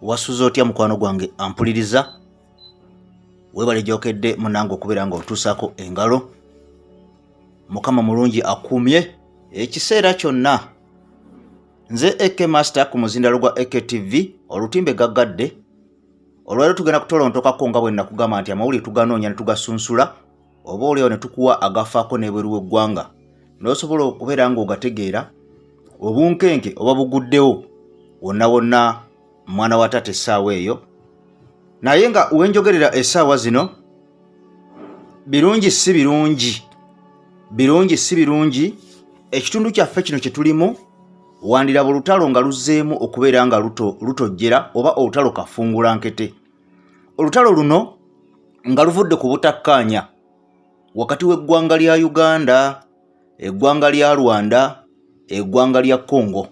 wasuza otya mukwano gwange ampuliriza webale jokedde munango okubeera nga otuusaako engalo mukama mulungi akumye ekiseera kyonna nze Eke Master ku muzindalo gwa Eke TV olutimbe gaggadde olwaleero tugenda kutolontokako nga bwe nakugamba nti amawulire tuganoonya ne tugasunsula oba olio ne tukuwa agafaako n'ebweru w'eggwanga n'osobola okubeera nga ogategeera obunkenke oba buguddewo wonna wonna mwana wa tate essaawa eyo naye nga wenjogerera essaawa zino birungi si birungi ekitundu kyaffe kino kye tulimu wandira olutalo nga luzzeemu okubeera nga lutojjera oba olutalo kafungula nkete olutalo luno nga luvudde ku butakkaanya wakati w'eggwanga lya Uganda eggwanga lya Erwanda eggwanga lya Congo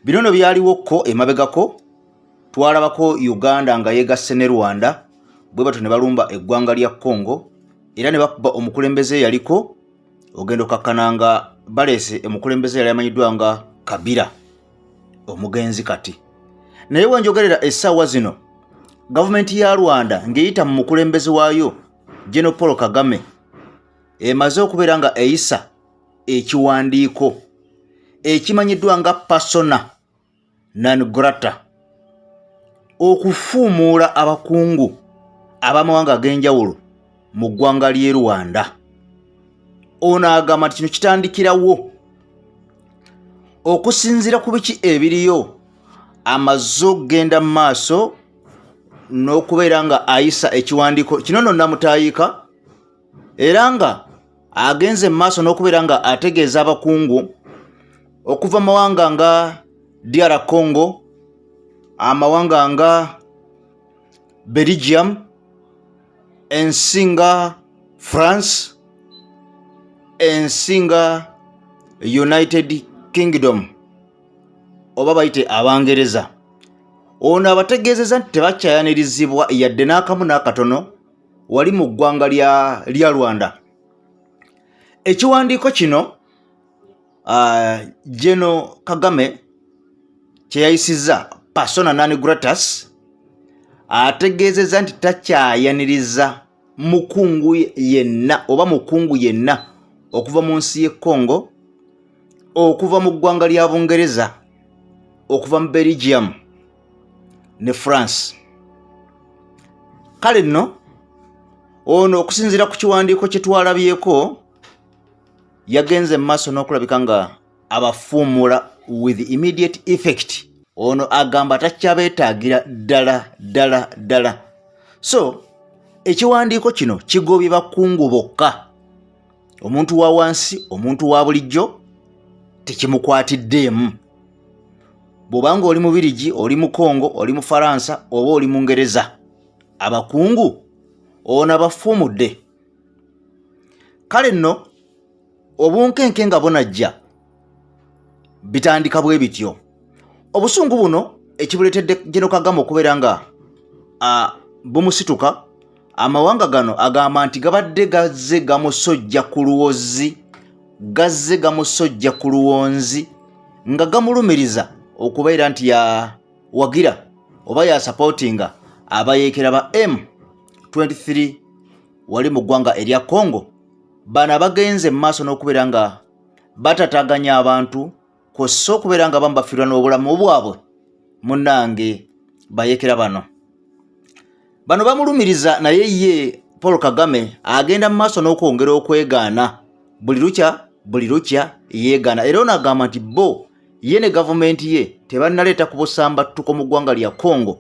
bino no byaliwoko emabegako twalabako Uganda nga yegasse ne Rwanda bwe bato ne balumba eggwanga lya Congo era ne bakuba omukulembeze yaliko ogendo kakkananga balese omukulembeze yali amanyiddwa nga Kabila omugenzi kati naye wenjogerera essaawa zino gavumenti ya Rwanda ng'eyita mu mukulembeze waayo General Paul Kagame emaze okubeera nga eyisa ekiwandiiko ekimanyiddwa nga persona non grata okufuumuula abakungu ab'amawanga ag'enjawulo mu ggwanga ly'e Rwanda. Ono agamba nti kino kitandikirawo okusinziira ku biki ebiriyo amaze okugenda mu maaso n'okubeera nga ayisa ekiwandiiko kino nno namutayiika era nga agenze mu maaso n'okubeera nga ategeeza abakungu okuva mawanga nga DR Congo amawanga nga Belgium ensinga France ensinga United Kingdom oba bayite Abangereza ono abategeezeza nti tebakyayanirizibwa yadde n'akamu n'akatono wali mu ggwanga lya Rwanda. Ekiwandiiko kino General Kagame kye yayisizza persona non gratus ategeezeza nti takyayaniriza mukungu yenna oba mukungu yenna okuva mu nsi y'e Congo okuva mu ggwanga lya Bungereza okuva mu Belgium ne France. Kale nno ono okusinziira ku kiwandiiko kye twalabyeko yagenze mu maaso n'okulabika nga abafuumula with immediate effect. Ono agamba takyabeetaagira ddala. So ekiwandiiko kino kigobye bakungu bokka. Omuntu wa wansi omuntu wa bulijjo tekimukwatiddeemu. Bw'obanga oli mu Birigi oli mu Congo oli mu Faransa oba oli mu Ngereza abakungu ono abafuumudde. Kale nno obunkenke nga bunajja bitandika bwe bityo. Obusungu buno ekibuleetedde General Kagame okubeera nga bumusituka amawanga gano agamba nti gabadde gazze gamusojja ku luwonzi nga gamulumiriza okubeera nti wagira oba ya supportinga abayeekera ba M23 wali mu ggwanga erya Congo bana bagenze mu maaso n'okubeera nga batataganya abantu kw'ossa okubeera nga bamu bafiirwa n'obulamu bwabwe munnange bayeekera bano bamulumiriza naye ye Paul Kagame agenda mu maaso n'okwongera okwegaana buli lukya yeegaana era ono agamba nti bo ye ne gavumenti ye tebannaleeta ku busambattuko mu ggwanga lya Congo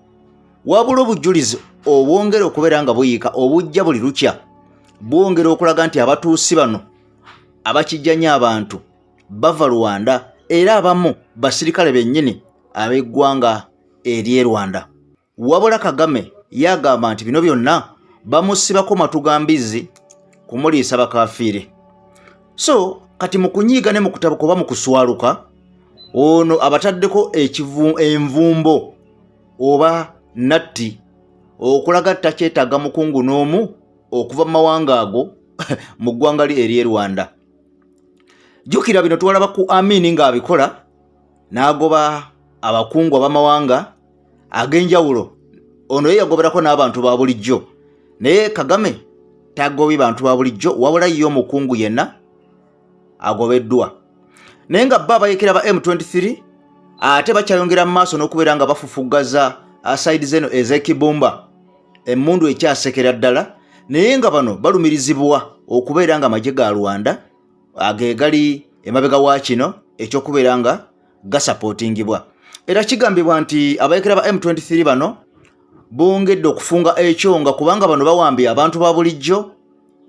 wabula obujulizi obwongera okubeera nga buyiika obujja buli lukya bwongera okulaga nti abatuusi bano abakijjanya abantu bava Rwanda era abamu basirikale bennyini ab'eggwanga ery'e Rwanda. Wabula Kagame yagamba nti bino byonna bamusibako matugambizi kumuliisa bakafiire. So kati mu kunyiiga ne mu kutabuka oba mu kuswaluka ono abataddeko envumbo oba natti okulaga takyetaaga mukungu n'omu okuva mu mawanga ago mu ggwanga ery'e Rwanda. Jjukira bino twalaba ku Amini ng'abikola n'agoba abakungu ab'amawanga ag'enjawulo. Ono ye yagoberako n'abantu ba bulijjo, naye Kagame tagobye bantu ba bulijjo, wabula ye omukungu yenna agobeddwa. Naye nga bo abayeekera ba M23 ate bakyayongera mu maaso n'okubeera nga bafufuggaza side zeno ez'ekibumba, emmundu ekyasekera ddala, naye nga bano balumirizibwa okubeera nga amagye ga Rwanda age gali emabega wa kino ekyokubeera nga gasapootingibwa. Era kigambibwa nti abayeekera ba M23 bano bongedde okufunga ekyonga kubanga bano bawambye abantu ba bulijjo,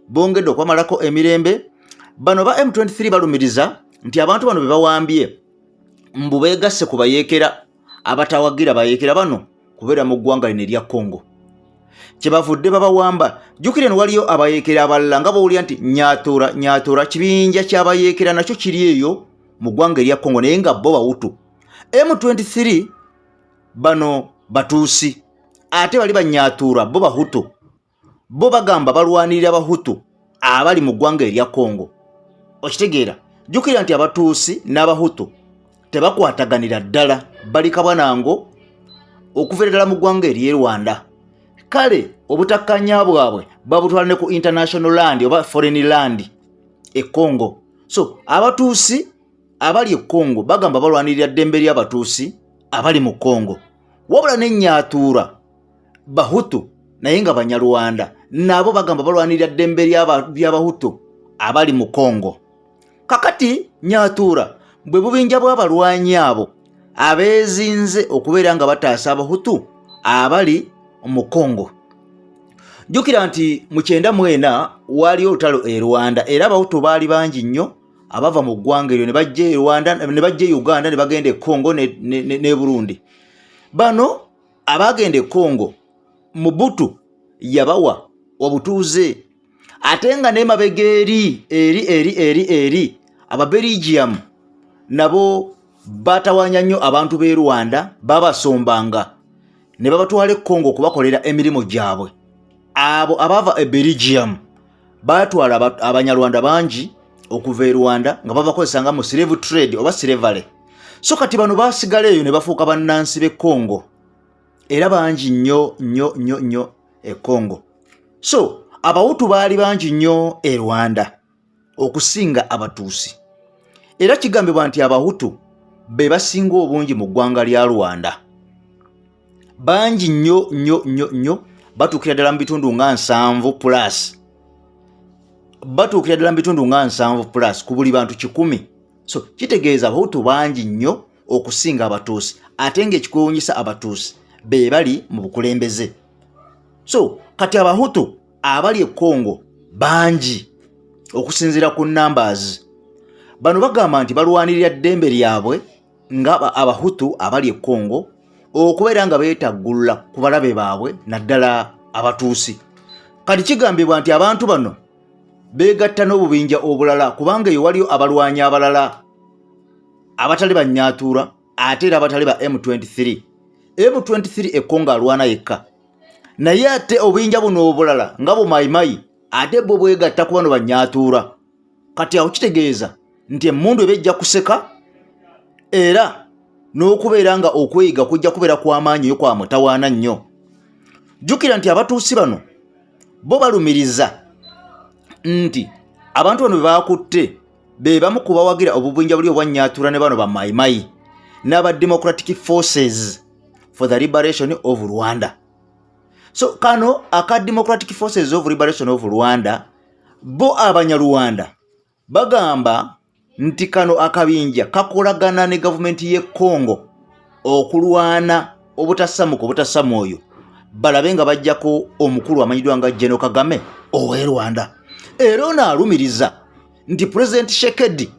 bongedde okwamalako emirembe. Bano ba M23 balumiriza nti abantu bano be bawambye mbu beegasse ku bayeekera abatawagira bayeekera bano kubeera mu ggwanga lino erya Congo. Kyebavudde babawamba. Jjukira eno waliyo abayeekera abalala nga bawulira nti nyaatura kibinja ky'abayeekera nakyo kiri eyo mu ggwanga erya Congo naye nga bo Bahutu. M23 bano Batuusi ate bali banyaatura bo Bahutu. Bo bagamba balwanirira Bahutu abali mu ggwanga erya Congo. Okitegeera? Jjukira nti Abatuusi n'Abahutu tebakwataganira ddala, bali kabwanango okuva ddala mu ggwanga ery'e Rwanda. Kale obutakkanya bwabwe babutwala ne ku international land oba foreign land e Congo. So Abatuusi abali e Congo bagamba balwanirira ddembe ly'Abatuusi abali mu Congo, wabula n'ennyatuura Bahutu naye nga Banyarwanda nabo bagamba balwanirira ddembe ly'Abahutu abali mu Congo. Kakati nyatuura bwe bubinja bw'abalwanyi abo abeezinze okubeera nga bataasa Abahutu abali mu Congo. Jjukira nti mu 1994 waliyo olutalo e Rwanda era Abahutu baali bangi nnyo abava mu ggwanga eryo ne bajja e Rwanda ne bajja e Uganda ne bagenda e Congo ne Burundi. Bano abagenda e Congo Mobutu yabawa obutuuze ate nga n'emabega eri Ababelgium nabo batawanya nnyo abantu b'e Rwanda, babasombanga ne babatwala e Congo okubakolera emirimu gyabwe. Abo abava e Belgium batwala Abanyarwanda bangi okuva e Rwanda nga babakozesanga mu slave trade oba slavery. So kati bano basigala eyo ne bafuuka bannansi b'e Congo era bangi nnyo e Congo. So Abahutu baali bangi nnyo e Rwanda okusinga Abatuusi, era kigambibwa nti Abahutu be basinga obungi mu ggwanga lya Rwanda. Bangi nnyo batuukira ddala mu bitundu nga 7+. Batuukira ddala mu bitundu nga 7+ ku buli bantu 100. So kitegeeza Abahutu bangi nnyo okusinga Abatuusi, ate ng'ekikwewuunyisa Abatuusi be bali mu bukulembeze. So kati Abahutu abali e Congo bangi okusinziira ku numbers. Bano bagamba nti balwanirira ddembe lyabwe nga Abahutu abali e Congo okubeera nga beetaggulula ku balabe baabwe naddala Abatuusi. Kati kigambibwa nti abantu bano beegatta n'obubinja obulala kubanga eyo waliyo abalwanyi abalala abatali banyatuura ate era abatali ba M23. M23 e Congo alwana yekka, naye ate obubinja buno obulala nga bumayimayi ate bo bwegatta ku bano banyatuura. Kati awo kitegeeza nti emmundu ebejja kuseka era n'okubeera nga okweyiga kujja kubeera kw'amaanyi yo kwa mutawaana nnyo. Jjukira nti Abatuusi bano bo balumiriza nti abantu bano be baakutte be bamu ku bawagira obubinja buli obwanyatuura ne bano bamayimayi n'aba Democratic Forces for the Liberation of Rwanda. So kano aka Democratic Forces of Liberation of Rwanda bo Abanyarwanda bagamba nti kano akabinja kakolagana ne gavumenti y'e Congo okulwana obutasamu oyo balabe nga bajjako omukulu amanyiddwa nga General Kagame ow'e Rwanda. Era ono alumiriza nti President Tshisekedi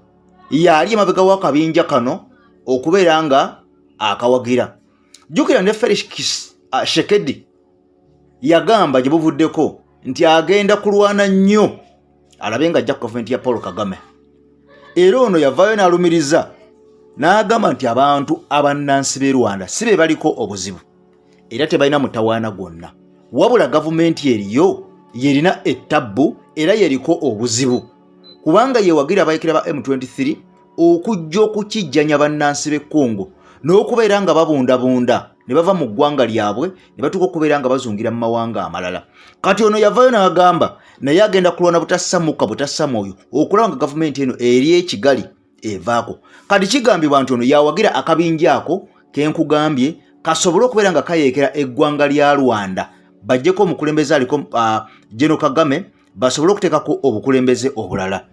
yali emabega w'akabinja kano okubeera nga akawagira. Jjukira ne Felix Tshisekedi yagamba gye buvuddeko nti agenda kulwana nnyo alabe nga ajja ku gavumenti ya Paul Kagame. Era ono yavaayo n'alumiriza n'agamba nti abantu abannansi b'e Rwanda si be baliko obuzibu era tebalina mutawaana gwonna, wabula gavumenti eriyo yerina ettabbu era yeriko obuzibu kubanga yewagira abayeekera ba M23 okujja okukijjanya bannansi b'e Congo n'okubeera nga babundabunda ne bava mu ggwanga lyabwe ne batuuka okubeera nga bazungira mu mawanga amalala. Kati ono yavayo n'agamba naye agenda kulwana butassamuka butassa mwoyo okulaba nga gavumenti eno eri ekigali evaako. Kati kigambibwa nti ono yawagira akabinja ako kenkugambye kasobole okubeera nga kayeekera eggwanga lya Rwanda bajjeko omukulembeze aliko General Kagame basobole okuteekako obukulembeze obulala.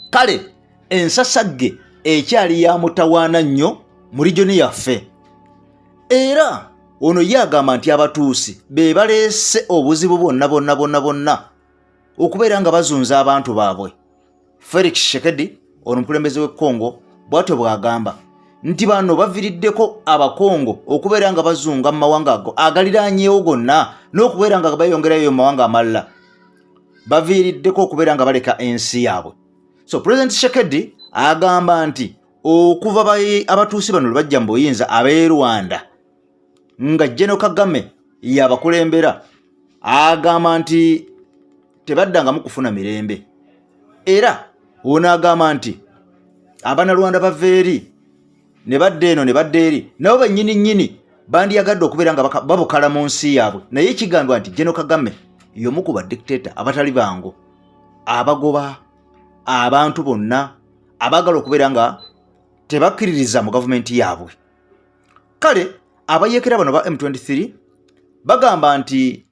Kale ensasagge ekyali ya mutawaana nnyo mu regioni yaffe. Era ono yagamba nti abatuusi be baleese obuzibu bonna okubeera nga bazunza abantu baabwe. Felix Tshisekedi ono omukulembeze w'e Congo bw'atyo bw'agamba nti bano baviiriddeko abakongo okubeera nga bazunga mu mawanga ago agaliraanyeewo gonna n'okubeera nga bayongerayo mu mawanga amalala. Baviiriddeko okubeera nga baleka ensi yaabwe. So President Tshisekedi agamba nti okuva abatuusi bano lwe bajja mu buyinza ab'e Rwanda nga General Kagame yabakulembera agamba nti tebaddangamu kufuna mirembe. Era ono agamba nti Abanarwanda bava eri ne badda eno ne badda eri nabo bannyini bandiyagadde okubeera nga babukala mu nsi yaabwe. Naye kigambibwa nti General Kagame y'omu ku badictator abatali bangu abagoba abantu bonna abaagala okubeera nga tebakkiririza mu gavumenti yaabwe. Kale abayeekera bano ba M23 bagamba nti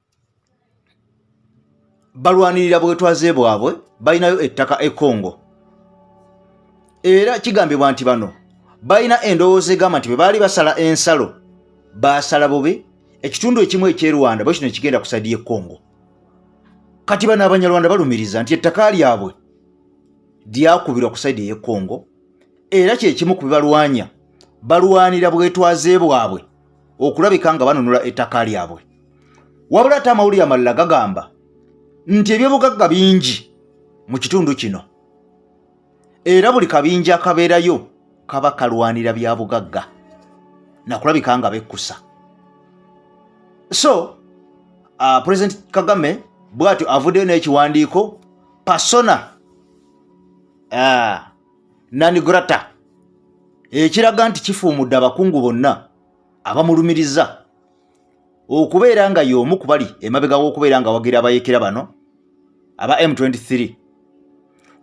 balwanirira bwetwaze bwabwe balinayo ettaka e Congo. Era kigambibwa nti bano balina endowooza egamba nti bwe baali basala ensalo basala bubi ekitundu ekimu eky'e Rwanda bwe kino ekigenda ku saidi y'e Congo. Kati bano Abanyarwanda balumiriza nti ettaka lyabwe lyakubirwa ku saidi y'e Congo era kye kimu ku bibalwanya balwanira bwetwaze bwabwe okulabika nga banunula ettaka lyabwe. Wabula ate amawulire amalala gagamba nti ebyobugagga bingi mu kitundu kino era buli kabinja akabeerayo kaba kalwanira bya bugagga nakulabika nga bekkusa. So President Kagame bw'atyo avuddeyo n'ekiwandiiko persona non grata ekiraga nti kifuumudde abakungu bonna abamulumiriza okubeera nga y'omu ku bali emabega w'okubeera nga wagira abayeekera bano aba M23.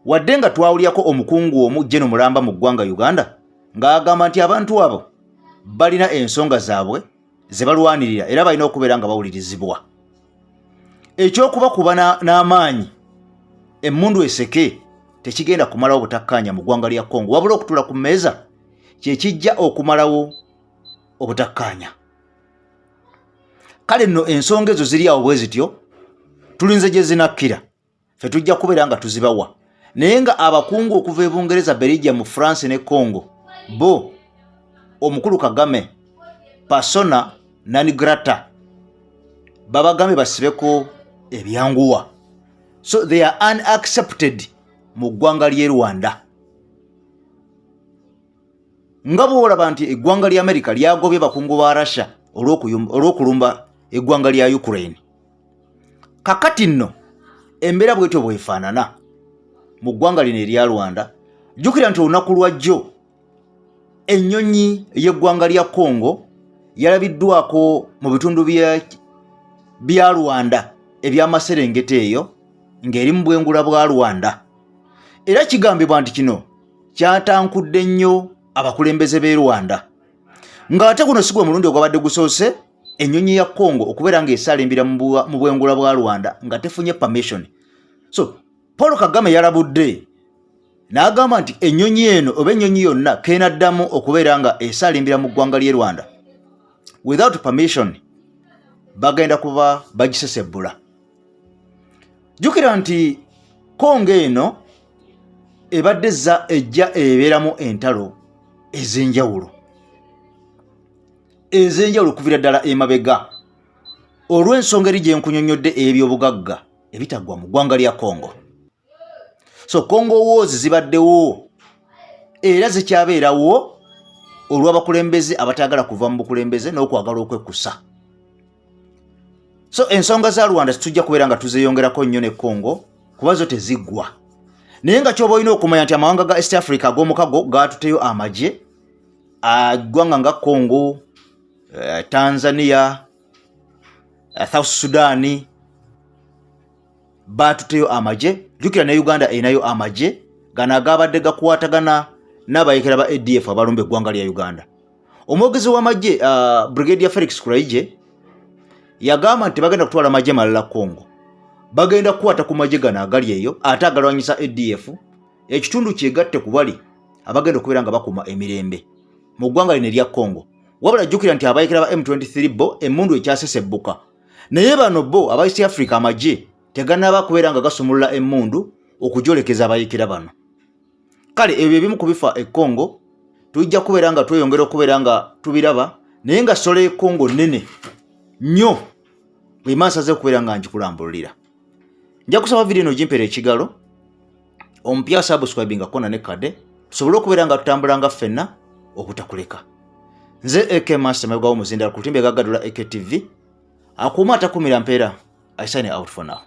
Wadde nga twawulyako omukungu omu General Mulamba mu ggwanga Uganda ng'agamba nti abantu abo balina ensonga zaabwe ze balwanirira era balina okubeera nga bawulirizibwa. Ekyokubakuba n'amaanyi emmundu eseke tekigenda kumalawo obutakkaanya mu ggwanga lya Congo wabula okutula ku mmeeza kye kijja okumalawo obutakkaanya. Kale nno ensonga ezo ziri awo bwe zityo tulinze gye zinakkira ffe tujja kubeera nga tuzibawa. Naye nga abakungu okuva e Bungereza, Belgium, France ne Congo bo omukulu Kagame persona non grata babagambye basibeko ebyanguwa. So they are unaccepted mu ggwanga ly'e Rwanda. Nga bw'olaba nti eggwanga lya America lyagobye bakungu ba Russia olw'okulumba eggwanga lya Ukraine. Kakati nno embeera bwetyo bwefaanana mu ggwanga lino erya Rwanda. Jjukira nti olunaku lwajjo ennyonyi y'eggwanga lya Congo yalabiddwako mu bitundu bya Rwanda eby'amaserengeta eyo ng'eri mu bwengula bwa Rwanda. Era kigambibwa nti kino kyatankudde nnyo abakulembeze b'e Rwanda. Ng'ate guno si gwe mulundi ogwabadde gusoose ennyonyi ya Congo okubeera ng'esaalimbira mu bwengula bwa Rwanda nga tefunye permission. So Paul Kagame yalabudde n'agamba nti ennyonyi eno oba ennyonyi yonna keenaddamu okubeera nga esaalimbira mu ggwanga ly'e Rwanda without permission bagenda kuba bagisesebbula. Jjukira nti Congo eno ebadde ejja ebeeramu entalo ez'enjawulo okuviira ddala emabega olw'ensonga eri gye nkunyonnyodde eby'obugagga ebitaggwa mu ggwanga lya Congo. So Congo Wars zibaddewo era zikyabeerawo olw'abakulembeze abataagala kuva mu bukulembeze n'okwagala okwekkusa. So ensonga za Rwanda tujja kubeera nga tuzeeyongerako nnyo ne Congo kuba zo teziggwa. Naye nga ky'oba olina okumanya nti amawanga ga East Africa ag'omukago gaatuteyo amagye ggwanga nga Congo, Tanzania, South Sudan batuteyo amaje. Jukira ne Uganda enayo amaje gana agabadde gakwatagana n'abayekera ba ADF abalumbe eggwanga lya Uganda. Omwogezi w'amagye Brigadier Felix Kuraije yagamba nti bagenda kutwala amagye malala Congo. Bagenda kukwata ku magye gano agali eyo ate agalwanyisa ADF ekitundu kyegatte ku bali abagenda okubeera nga bakuma emirembe mu ggwanga lino erya Congo. Wabula jjukira nti abayekera ba M23 bo emmundu ekyasesebbuka. Naye bano bo aba East Africa amagye teganaba kubeera nga gasumulula emmundu okujolekeza abayekera bano. Kale ebyo ebimu kubifa e Congo tujja kubeera nga tweyongera okubeera nga tubiraba, naye nga solo e Congo nene nnyo bwemansaze okubeera nga ngikulambulira. Nja kusaba video eno gimpera ekigalo ompya subscribing akona ne kade tusobole okubeera nga tutambula nga ffenna obutakuleka. Nze AK Master mebwawo muzinda ku timbe gagadula AK TV akuuma atakumira mpeera. I sign out for now.